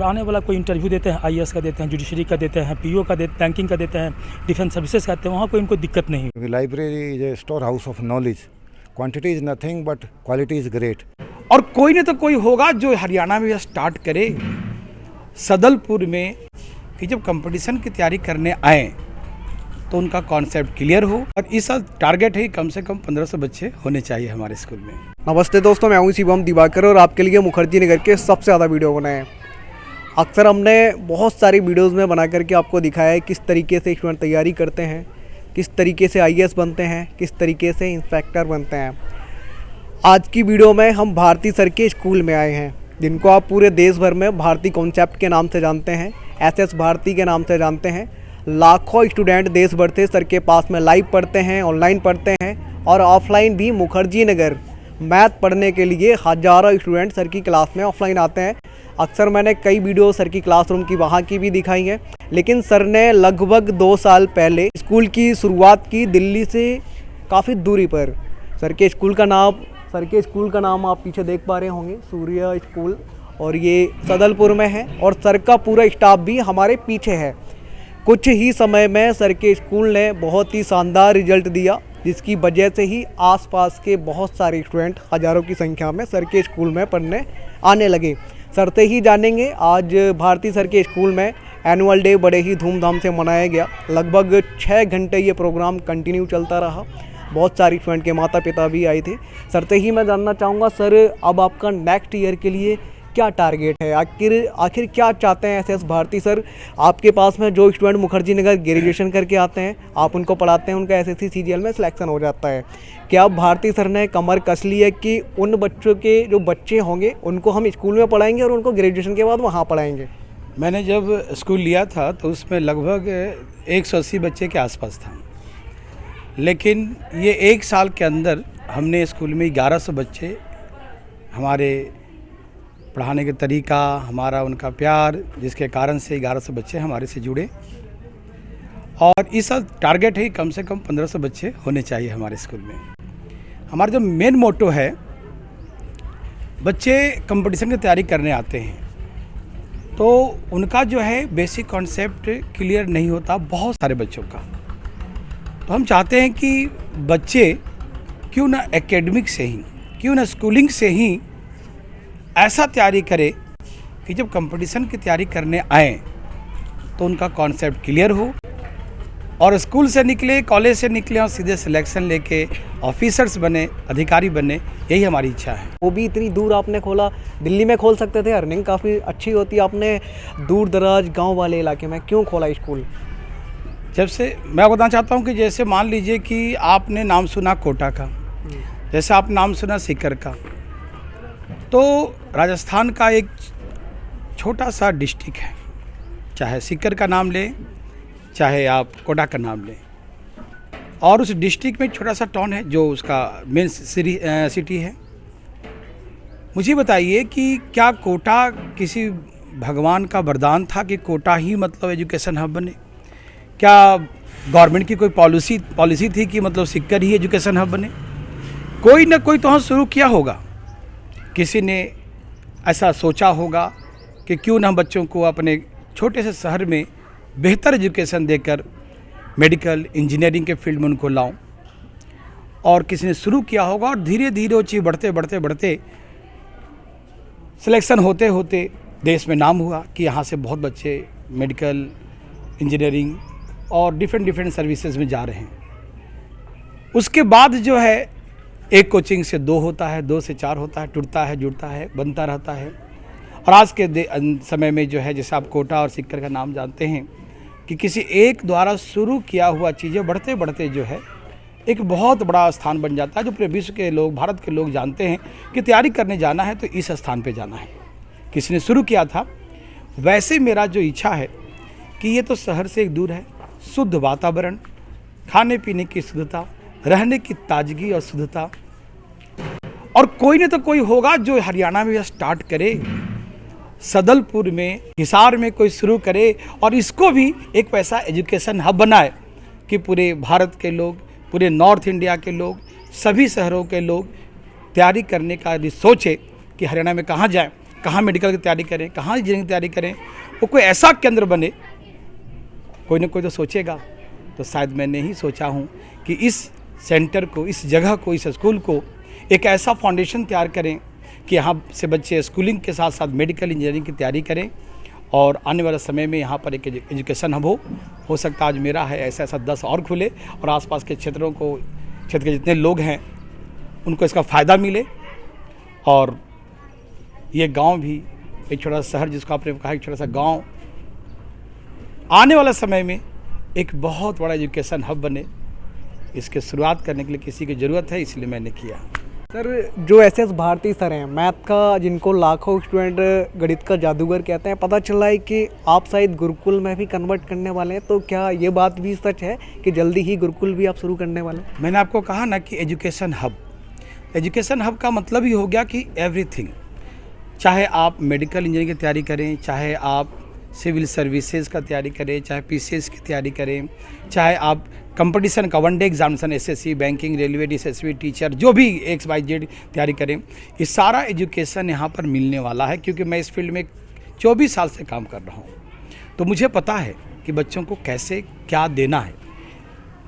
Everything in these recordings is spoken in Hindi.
आने वाला कोई इंटरव्यू देते हैं, आईएएस का देते हैं, जुडिशरी का देते हैं, पीओ का देते, बैंकिंग का देते हैं, डिफेंस सर्विसेज का देते हैं, वहाँ कोई इनको दिक्कत नहीं है। Library is a store house of knowledge. Quantity is nothing but quality is great. और कोई नहीं तो कोई होगा जो हरियाणा में स्टार्ट करे, सदलपुर में, कि जब कंपटीशन की तैयारी करने आए तो उनका कॉन्सेप्ट क्लियर हो। और इस साल टारगेट है कम से कम 1500 बच्चे होने चाहिए हमारे स्कूल में। नमस्ते दोस्तों, मैं हूं शिवम दिवाकर और आपके लिए मुखर्जी नगर के सबसे ज़्यादा वीडियो बनाए हैं। अक्सर हमने बहुत सारी वीडियोस में बना करके आपको दिखाया है किस तरीके से स्टूडेंट तैयारी करते हैं, किस तरीके से आईएएस बनते हैं, किस तरीके से इंस्पेक्टर बनते हैं। आज की वीडियो में हम भारती सर के स्कूल में आए हैं, जिनको आप पूरे देश भर में भारती कॉन्सेप्ट के नाम से जानते हैं, एसएस भारती के नाम से जानते हैं। लाखों स्टूडेंट देश भर से सर के पास में लाइव पढ़ते हैं, ऑनलाइन पढ़ते हैं और ऑफलाइन भी। मुखर्जी नगर मैथ पढ़ने के लिए हज़ारों स्टूडेंट सर की क्लास में ऑफलाइन आते हैं। अक्सर मैंने कई वीडियो सर की क्लासरूम की वहाँ की भी दिखाई हैं, लेकिन सर ने लगभग 2 साल पहले स्कूल की शुरुआत की दिल्ली से काफ़ी दूरी पर। सर के स्कूल का नाम आप पीछे देख पा रहे होंगे, सूर्य स्कूल, और ये सदलपुर में है और सर का पूरा स्टाफ भी हमारे पीछे है। कुछ ही समय में सर के स्कूल ने बहुत ही शानदार रिजल्ट दिया, जिसकी वजह से ही आसपास के बहुत सारे स्टूडेंट हज़ारों की संख्या में सर के स्कूल में पढ़ने आने लगे। सर से ही जानेंगे। आज भारती सर के स्कूल में एनुअल डे बड़े ही धूमधाम से मनाया गया। लगभग 6 घंटे ये प्रोग्राम कंटिन्यू चलता रहा। बहुत सारे स्टूडेंट के माता पिता भी आए थे। सर से ही मैं जानना चाहूँगा, सर अब आपका नेक्स्ट ईयर के लिए क्या टारगेट है? आखिर क्या चाहते हैं एसएस भारती सर? आपके पास में जो स्टूडेंट मुखर्जी नगर ग्रेजुएशन करके आते हैं, आप उनको पढ़ाते हैं, उनका एसएससी सीजीएल में सिलेक्शन हो जाता है। क्या अब भारती सर ने कमर कस ली है कि उन बच्चों के जो बच्चे होंगे उनको हम स्कूल में पढ़ाएंगे और उनको ग्रेजुएशन के बाद वहाँ पढ़ाएंगे? मैंने जब स्कूल लिया था तो उसमें लगभग 180 बच्चे के आसपास था, लेकिन ये 1 साल के अंदर हमने स्कूल में 1100 बच्चे, हमारे पढ़ाने का तरीका, हमारा उनका प्यार, जिसके कारण से 1100 बच्चे हमारे से जुड़े। और इस साल टारगेट है कम से कम 1500 बच्चे होने चाहिए हमारे स्कूल में। हमारा जो मेन मोटो है, बच्चे कंपटीशन की तैयारी करने आते हैं तो उनका जो है बेसिक कॉन्सेप्ट क्लियर नहीं होता बहुत सारे बच्चों का। तो हम चाहते हैं कि बच्चे क्यों ना एकेडमिक से ही, क्यों ना स्कूलिंग से ही ऐसा तैयारी करे कि जब कंपटीशन की तैयारी करने आए तो उनका कॉन्सेप्ट क्लियर हो और स्कूल से निकले, कॉलेज से निकले और सीधे सिलेक्शन लेके ऑफिसर्स बने, अधिकारी बने। यही हमारी इच्छा है। वो भी इतनी दूर आपने खोला, दिल्ली में खोल सकते थे, अर्निंग काफ़ी अच्छी होती। आपने दूर दराज गाँव वाले इलाके में क्यों खोला स्कूल? जब से मैं बताना चाहता हूँ कि जैसे मान लीजिए कि आपने नाम सुना कोटा का, जैसे आप नाम सुना सीकर का, तो राजस्थान का एक छोटा सा डिस्ट्रिक्ट है, चाहे सीकर का नाम लें, चाहे आप कोटा का नाम लें, और उस डिस्ट्रिक्ट में एक छोटा सा टाउन है जो उसका मेन सिटी है। मुझे बताइए कि क्या कोटा किसी भगवान का वरदान था कि कोटा ही मतलब एजुकेशन हब बने? क्या गवर्नमेंट की कोई पॉलिसी थी कि मतलब सीकर ही एजुकेशन हब बने? कोई ना कोई तो हाँ शुरू किया होगा, किसी ने ऐसा सोचा होगा कि क्यों ना बच्चों को अपने छोटे से शहर में बेहतर एजुकेशन देकर मेडिकल इंजीनियरिंग के फील्ड में उनको लाऊं। और किसी ने शुरू किया होगा और धीरे धीरे वो चीज़ बढ़ते सिलेक्शन होते होते देश में नाम हुआ कि यहाँ से बहुत बच्चे मेडिकल इंजीनियरिंग और डिफरेंट सर्विसेज में जा रहे हैं। उसके बाद जो है एक कोचिंग से 2 होता है, 2 से 4 होता है, टूटता है, जुड़ता है, बनता रहता है। और आज के समय में जो है, जैसे आप कोटा और सीकर का नाम जानते हैं कि किसी एक द्वारा शुरू किया हुआ चीज़ें बढ़ते जो है एक बहुत बड़ा स्थान बन जाता है, जो पूरे विश्व के लोग, भारत के लोग जानते हैं कि तैयारी करने जाना है तो इस स्थान पे जाना है। किसी ने शुरू किया था। वैसे मेरा जो इच्छा है कि ये तो शहर से एक दूर है, शुद्ध वातावरण, खाने पीने की शुद्धता, रहने की ताजगी और शुद्धता, और कोई नहीं तो कोई होगा जो हरियाणा में स्टार्ट करे, सदलपुर में, हिसार में कोई शुरू करे और इसको भी एक वैसा एजुकेशन हब बनाए कि पूरे भारत के लोग, पूरे नॉर्थ इंडिया के लोग, सभी शहरों के लोग तैयारी करने का यदि सोचे कि हरियाणा में कहाँ जाएं, कहाँ मेडिकल की तैयारी करें, कहाँ इंजीनियरिंग की तैयारी करें, वो कोई ऐसा केंद्र बने, कोई ना कोई तो सोचेगा। तो शायद मैंने ही सोचा हूँ कि इस सेंटर को, इस जगह को, इस स्कूल को एक ऐसा फाउंडेशन तैयार करें कि यहाँ से बच्चे स्कूलिंग के साथ साथ मेडिकल इंजीनियरिंग की तैयारी करें और आने वाले समय में यहाँ पर एक एजुकेशन हब हो सकता है आज मेरा है, ऐसा ऐसा 10 और खुले और आसपास के क्षेत्रों को, क्षेत्र के जितने लोग हैं उनको इसका फ़ायदा मिले और ये गांव भी एक छोटा सा शहर, जिसको आपने कहा एक छोटा सा गांव, आने वाले समय में एक बहुत बड़ा एजुकेशन हब बने। इसके शुरुआत करने के लिए किसी की ज़रूरत है, इसलिए मैंने किया। सर, जो एस एस भारती सर हैं, मैथ का जिनको लाखों स्टूडेंट गणित का जादूगर कहते हैं, पता चला है कि आप शायद गुरुकुल में भी कन्वर्ट करने वाले हैं, तो क्या ये बात भी सच है कि जल्दी ही गुरुकुल भी आप शुरू करने वाले हैं? मैंने आपको कहा ना कि एजुकेशन हब का मतलब ही हो गया कि एवरीथिंग, चाहे आप मेडिकल इंजीनियरिंग की तैयारी करें, चाहे आप सिविल सर्विसेज का तैयारी करें, चाहे पीसीएस की तैयारी करें, चाहे आप कंपटीशन का one day examination SSC, banking, railway, DSSB, teacher, जो भी XYZ तैयारी करें, ये सारा एजुकेशन यहाँ पर मिलने वाला है। क्योंकि मैं इस फील्ड में 24 साल से काम कर रहा हूँ, तो मुझे पता है कि बच्चों को कैसे क्या देना है।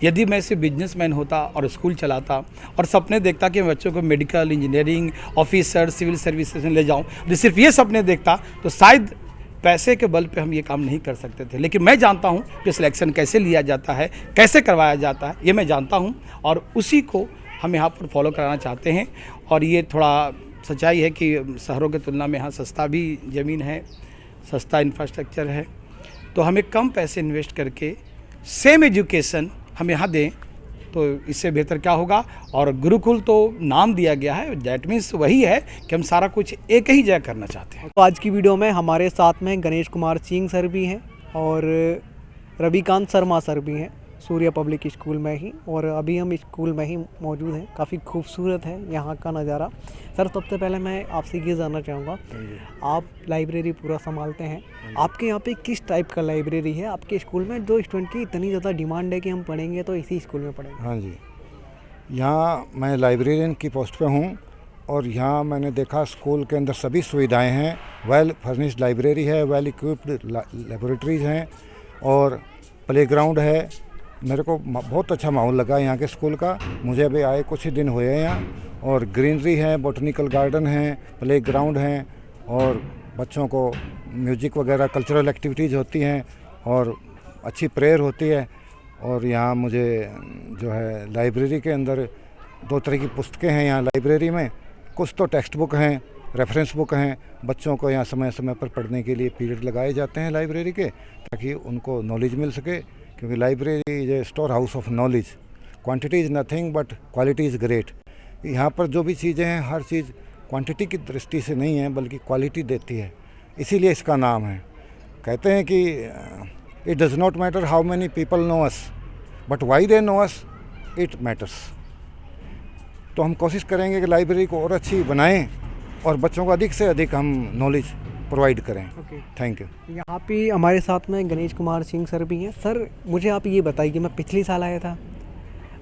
यदि मैं सिर्फ बिजनेसमैन होता और स्कूल चलाता और सपने देखता कि मैं बच्चों को medical, engineering, officer, civil services में ले जाऊँ, यदि सिर्फ ये सपने देखता तो शायद पैसे के बल पे हम ये काम नहीं कर सकते थे। लेकिन मैं जानता हूँ कि सिलेक्शन कैसे लिया जाता है, कैसे करवाया जाता है, ये मैं जानता हूँ और उसी को हम यहाँ पर फॉलो कराना चाहते हैं। और ये थोड़ा सच्चाई है कि शहरों की तुलना में यहाँ सस्ता भी ज़मीन है, सस्ता इंफ्रास्ट्रक्चर है, तो हमें कम पैसे इन्वेस्ट करके सेम एजुकेशन हम यहाँ दें तो इससे बेहतर क्या होगा। और गुरुकुल तो नाम दिया गया है, दैट मीन्स वही है कि हम सारा कुछ एक ही जगह करना चाहते हैं। तो आज की वीडियो में हमारे साथ में गणेश कुमार सिंह सर भी हैं और रविकांत शर्मा सर भी हैं, सूर्य पब्लिक स्कूल में ही, और अभी हम स्कूल में ही मौजूद हैं। काफ़ी खूबसूरत है यहाँ का नज़ारा। सर, सबसे पहले मैं आपसे ये जानना चाहूँगा, आप लाइब्रेरी पूरा संभालते हैं, आपके यहाँ पे किस टाइप का लाइब्रेरी है आपके स्कूल में, जो स्टूडेंट की इतनी ज़्यादा डिमांड है कि हम पढ़ेंगे तो इसी स्कूल में पढ़ेंगे? हाँ जी, यहाँ मैं लाइब्रेरियन की पोस्ट पे हूँ और यहाँ मैंने देखा स्कूल के अंदर सभी सुविधाएं हैं, वेल फर्निश्ड लाइब्रेरी है, वेल इक्विप्ड लेबोरेटरीज़ हैं और प्लेग्राउंड है। मेरे को बहुत अच्छा माहौल लगा यहाँ के स्कूल का। मुझे अभी आए कुछ ही दिन हुए हैं यहाँ, और ग्रीनरी है, बॉटनिकल गार्डन है, प्लेग्राउंड हैं और बच्चों को म्यूजिक वगैरह कल्चरल एक्टिविटीज़ होती हैं और अच्छी प्रेयर होती है। और यहाँ मुझे जो है लाइब्रेरी के अंदर 2 तरह की पुस्तकें हैं यहाँ लाइब्रेरी में। कुछ तो टेक्स्ट बुक हैं, रेफरेंस बुक हैं, बच्चों को यहाँ समय समय पर पढ़ने के लिए पीरियड लगाए जाते हैं लाइब्रेरी के, ताकि उनको नॉलेज मिल सके। क्योंकि library is a store house of knowledge. Quantity is nothing but quality is great. यहाँ पर जो भी चीज़ें हैं, हर चीज़ क्वांटिटी की दृष्टि से नहीं है बल्कि क्वालिटी देती है, इसीलिए इसका नाम है। कहते हैं कि it does not matter how many people know us but why they know us, it matters. तो हम कोशिश करेंगे कि लाइब्रेरी को और अच्छी बनाएं और बच्चों को अधिक से अधिक हम नॉलेज प्रोवाइड करें। Thank you. यहाँ पे हमारे साथ में गणेश कुमार सिंह सर भी हैं। सर, मुझे आप ये बताइए, मैं पिछले साल आया था,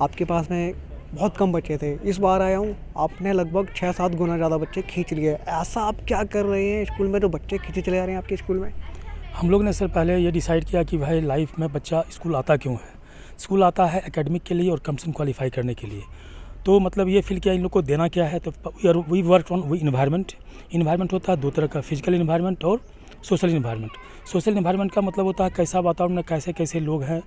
आपके पास में बहुत कम बच्चे थे, इस बार आया हूँ, आपने लगभग 6-7 गुना ज़्यादा बच्चे खींच लिए। ऐसा आप क्या कर रहे हैं स्कूल में, तो बच्चे खींचे चले आ रहे हैं आपके स्कूल में? हम लोग ने सर पहले ये डिसाइड किया कि भाई लाइफ में बच्चा स्कूल आता क्यों है। स्कूल आता है एकेडमिक के लिए और कम्पटीशन क्वालिफाई करने के लिए। तो मतलब ये फील किया इन लोग को देना क्या है, तो we work on environment. Environment होता है 2 तरह का, फिजिकल इन्वायरमेंट और सोशल इन्वायरमेंट। सोशल इन्वायरमेंट का मतलब होता है कैसा वातावरण में कैसे कैसे लोग हैं।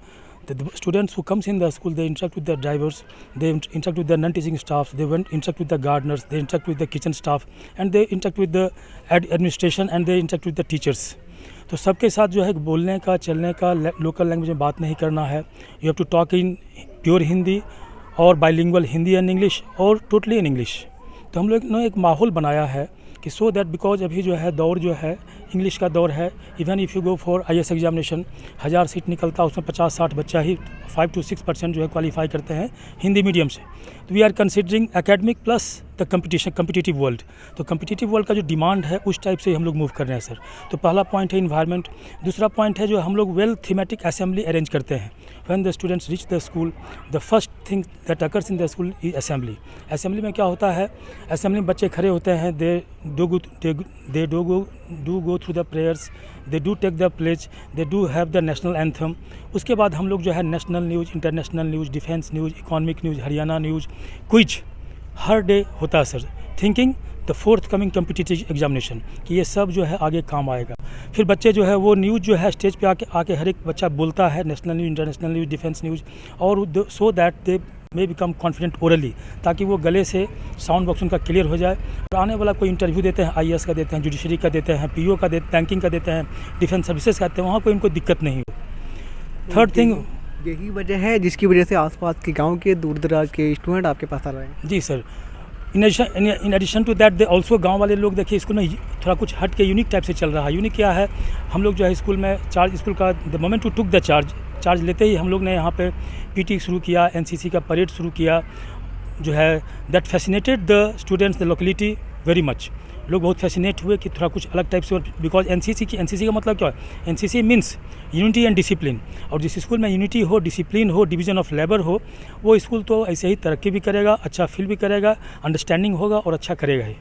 The students who comes in the school, they interact with the drivers, they interact with the non-teaching staffs, they interact with the gardeners, they interact with the kitchen staff, and they interact with the administration, and they interact with the teachers. तो सबके साथ जो है बोलने का, चलने का, लोकल लैंग्वेज में बात नहीं करना है। You have to talk in pure Hindi और बाइलिंगुअल हिंदी एंड इंग्लिश और टोटली इन इंग्लिश। तो हम लोग ने एक माहौल बनाया है कि सो दैट बिकॉज अभी जो है दौर जो है इंग्लिश का दौर है। Even if you go for IAS examination 1000 seat निकलता है, उसमें 50-60 बच्चा ही 5 to 6% जो है क्वालिफाई करते हैं हिंदी मीडियम से। तो we are considering academic plus the competitive world. तो कम्पिटिटिव वर्ल्ड का जो डिमांड है उस टाइप से हम लोग मूव कर रहे हैं सर। तो पहला पॉइंट है इन्वायरमेंट। दूसरा पॉइंट है जो हम लोग वेल थीमेटिक असेंबली अरेंज करते हैं। When the students reach the school, the first thing that occurs in the school is assembly. Assembly में क्या होता है, असेंबली में बच्चे खड़े होते हैं, they do go through the prayers, they do take the pledge, they do have the national anthem. उसके बाद हम लोग जो है national news, international news, defence news, economic news, Haryana news, quiz हर डे होता है sir. Thinking the forthcoming competitive examination कि ये सब जो है आगे काम आएगा। फिर बच्चे जो है वो न्यूज़ जो है स्टेज पे आके हर एक बच्चा बोलता है, national news, international news, defence news, और so that they may become confident orally, ताकि वो गले से साउंड बॉक्स उनका क्लियर हो जाए। और आने वाला कोई इंटरव्यू देते हैं, IAS का देते हैं, जुडिशरी का देते हैं, PO का देते, बैंकिंग का देते हैं, डिफेंस सर्विसेज का देते हैं, वहाँ कोई इनको दिक्कत नहीं हो। थर्ड थिंग, यही वजह है जिसकी वजह से आसपास के गांव के दूर दराज के स्टूडेंट आपके पास आ रहे हैं। जी sir. In addition to that they also गाँव वाले लोग देखिए स्कूल में थोड़ा कुछ हट के यूनिक टाइप से चल रहा है। यूनिक क्या है, हम लोग जो है स्कूल में स्कूल का the moment to took the charge लेते ही हम लोग ने यहाँ पे PT शुरू किया, NCC का परेड शुरू किया, जो है that fascinated the students, the locality very much. लोग बहुत फैसिनेट हुए कि थोड़ा कुछ अलग टाइप से, और बिकॉज NCC का मतलब क्या है, NCC means unity and discipline. और जिस स्कूल में यूनिटी हो, डिसिप्लिन हो, डिवीजन ऑफ लेबर हो, वो स्कूल तो ऐसे ही तरक्की भी करेगा, अच्छा फील भी करेगा, अंडरस्टैंडिंग होगा और अच्छा करेगा ही।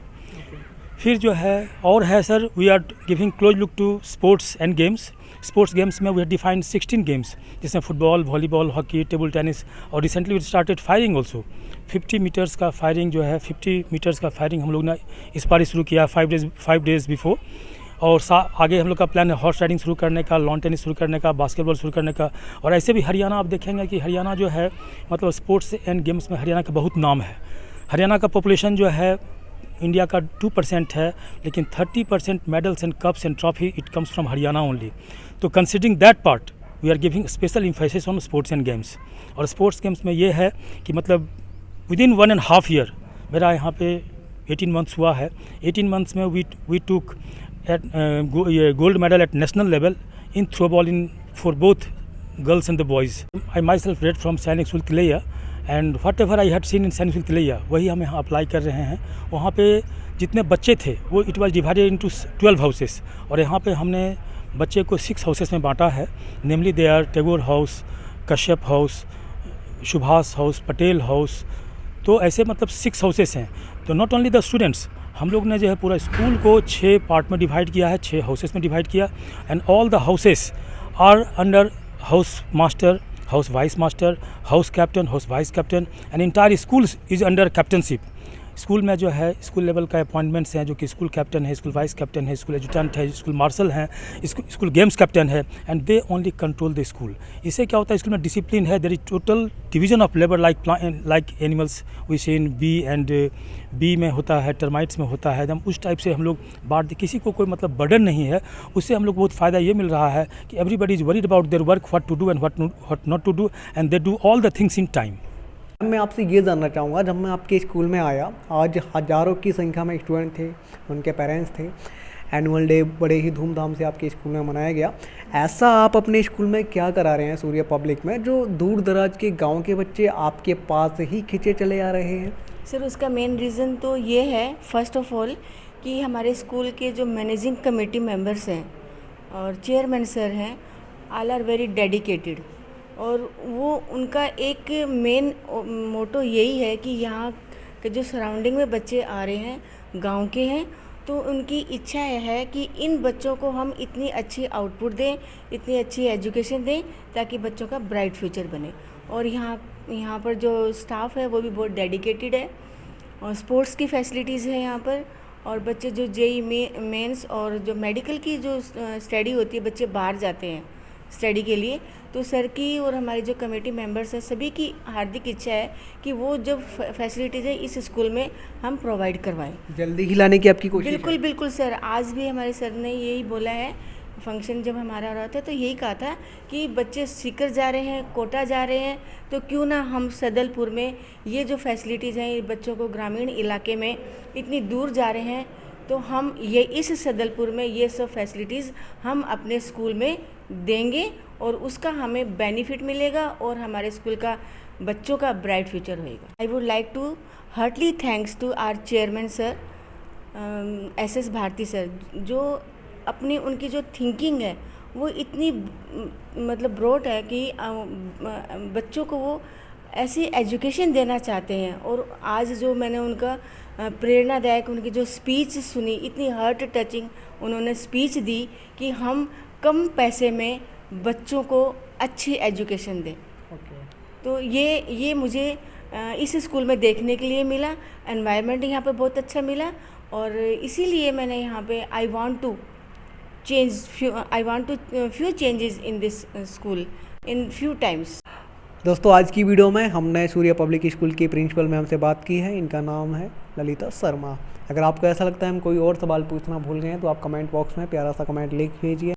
फिर जो है और है sir, we are giving close look to sports and games. Sports games में वी हैव डिफाइंड 16 गेम्स, जिसमें football, volleyball, hockey, table tennis, और recently we started firing also. 50 meters का फायरिंग जो है, 50 मीटर्स का फायरिंग हम लोग ने इस बार शुरू किया 5 डेज बिफोर। और आगे हम लोग का प्लान है हॉर्स राइडिंग शुरू करने का, लॉन टेनिस शुरू करने का, बास्केटबॉल शुरू करने का। और ऐसे भी हरियाणा आप देखेंगे कि हरियाणा जो है मतलब स्पोर्ट्स एंड गेम्स में हरियाणा का बहुत नाम है। हरियाणा का पॉपुलेशन जो है इंडिया का 2% है, लेकिन 30% medals and cups and trophy it comes from Haryana only. तो considering that part we are giving special emphasis on sports and games. और स्पोर्ट्स गेम्स में ये है कि मतलब विदिन 1.5 ईयर मेरा यहाँ पे 18 मंथ्स हुआ है। 18 मंथ्स में we took eight gold medal at national level in throwball in for both girls and the boys. I myself read from Sainik School Tilaiya, and whatever I had seen in Sainik School Tilaiya वही हम यहाँ अप्लाई कर रहे हैं। वहाँ पे जितने बच्चे थे वो it was divided into 12 houses, और यहाँ पे हमने बच्चे को 6 हाउसेस में बांटा है। Namely they are Tagore house, Kashyap house, Subhash house, Patel house. तो ऐसे मतलब 6 हाउसेस हैं। तो नॉट ओनली द स्टूडेंट्स, हम लोग ने जो है पूरा स्कूल को 6 पार्ट में डिवाइड किया है, 6 हाउसेस में डिवाइड किया। And all the houses are under house master, house vice master, house captain, house vice captain, and entire school is under captainship. School में जो है स्कूल लेवल का अपॉइंटमेंट्स हैं, जो कि स्कूल कैप्टन है, स्कूल वाइस कैप्टन है, स्कूल एजुटेंट है, स्कूल मार्शल हैं, स्कूल गेम्स कैप्टन है, and they only control the school. इससे क्या होता है, स्कूल में डिसिप्लिन है, there is total division of labour like animals we see in bee में होता है, टर्माइट्स में होता है। एकदम उस टाइप से हम लोग बांट, किसी को कोई मतलब बर्डन नहीं है। उससे हम लोग बहुत फ़ायदा ये मिल रहा है कि everybody is worried about their work, what to do and what not to do, and they do all the things in time. मैं आपसे ये जानना चाहूँगा, जब मैं आपके स्कूल में आया, आज हज़ारों की संख्या में स्टूडेंट थे, उनके पेरेंट्स थे, एनुअल डे बड़े ही धूमधाम से आपके स्कूल में मनाया गया। ऐसा आप अपने स्कूल में क्या करा रहे हैं सूर्य पब्लिक में, जो दूर दराज के गांव के बच्चे आपके पास ही खींचे चले आ रहे हैं? सर, उसका मेन रीज़न तो ये है, फर्स्ट ऑफ ऑल, कि हमारे स्कूल के जो मैनेजिंग कमेटी मेंबर्स हैं और चेयरमैन सर हैं, ऑल आर वेरी डेडिकेटेड। और वो उनका एक मेन मोटो यही है कि यहाँ के जो सराउंडिंग में बच्चे आ रहे हैं, गांव के हैं, तो उनकी इच्छा है कि इन बच्चों को हम इतनी अच्छी आउटपुट दें, इतनी अच्छी एजुकेशन दें, ताकि बच्चों का ब्राइट फ्यूचर बने। और यहाँ पर जो स्टाफ है वो भी बहुत डेडिकेटेड है, और स्पोर्ट्स की फैसिलिटीज़ है यहाँ पर। और बच्चे जो JEE मेंस और जो मेडिकल की जो स्टडी होती है, बच्चे बाहर जाते हैं स्टडी के लिए, तो सर की और हमारी जो कमेटी मेंबर्स हैं, सभी की हार्दिक इच्छा है कि वो जो फैसिलिटीज़ है इस स्कूल में हम प्रोवाइड करवाएं। जल्दी ही लाने की आपकी कोशिश बिल्कुल है? बिल्कुल सर, आज भी हमारे सर ने यही बोला है। फंक्शन जब हमारा हो रहा था तो यही कहा था कि बच्चे सीकर जा रहे हैं, कोटा जा रहे हैं, तो क्यों ना हम सदलपुर में ये जो फैसिलिटीज़ हैं, बच्चों को ग्रामीण इलाके में इतनी दूर जा रहे हैं, तो हम ये इस सदलपुर में ये सब फैसिलिटीज़ हम अपने स्कूल में देंगे और उसका हमें बेनिफिट मिलेगा और हमारे स्कूल का बच्चों का ब्राइट फ्यूचर होएगा। I would like to heartly thanks to our chairman sir SS Bharati sir, जो अपनी उनकी जो थिंकिंग है वो इतनी मतलब ब्रॉड है कि बच्चों को वो ऐसी एजुकेशन देना चाहते हैं। और आज जो मैंने उनका प्रेरणादायक उनकी जो स्पीच सुनी, इतनी हार्ट टचिंग उन्होंने स्पीच दी कि हम कम पैसे में बच्चों को अच्छी एजुकेशन दें। तो ये मुझे इस स्कूल में देखने के लिए मिला। एनवायरनमेंट यहाँ पे बहुत अच्छा मिला और इसीलिए मैंने यहाँ पे I want to few changes in this school in few times. दोस्तों आज की वीडियो में हमने सूर्य पब्लिक स्कूल की प्रिंसिपल मैम से बात की है। इनका नाम है ललिता शर्मा। अगर आपको ऐसा लगता है हम कोई और सवाल पूछना भूल गए हैं तो आप कमेंट बॉक्स में प्यारा सा कमेंट लिख भेजिए।